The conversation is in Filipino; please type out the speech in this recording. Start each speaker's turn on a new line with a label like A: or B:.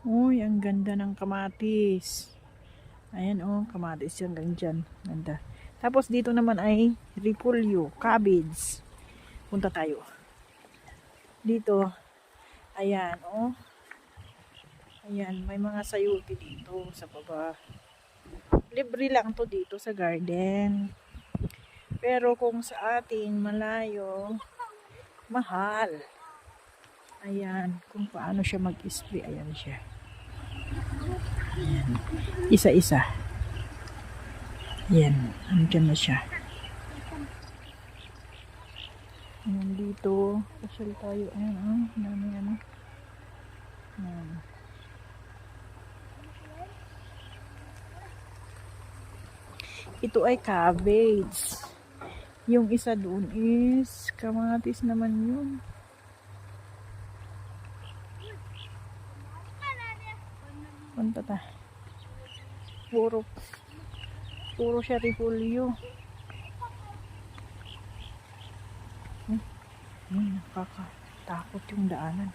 A: Uy, ang ganda ng kamatis. Ayan oh, kamatis hanggang dyan. Ganda. Tapos dito naman ay repolyo, cabbage. Punta tayo. Dito, ayan oh. Ayan, may mga sayuti dito sa baba. Libre lang to dito sa garden. Pero kung sa atin malayo, mahal. Ayan, kung paano siya mag-spray. Ayan siya. Ayan. Isa-isa. Ayan, andyan na siya. Ayan dito. Pasyal tayo. Ayan, oh. Dami ano. Ayan. Ito ay cabbage. Yung isa doon is kamatis naman yun. Punta ta. Puro siya repolyo. Nakakatakot yung daanan.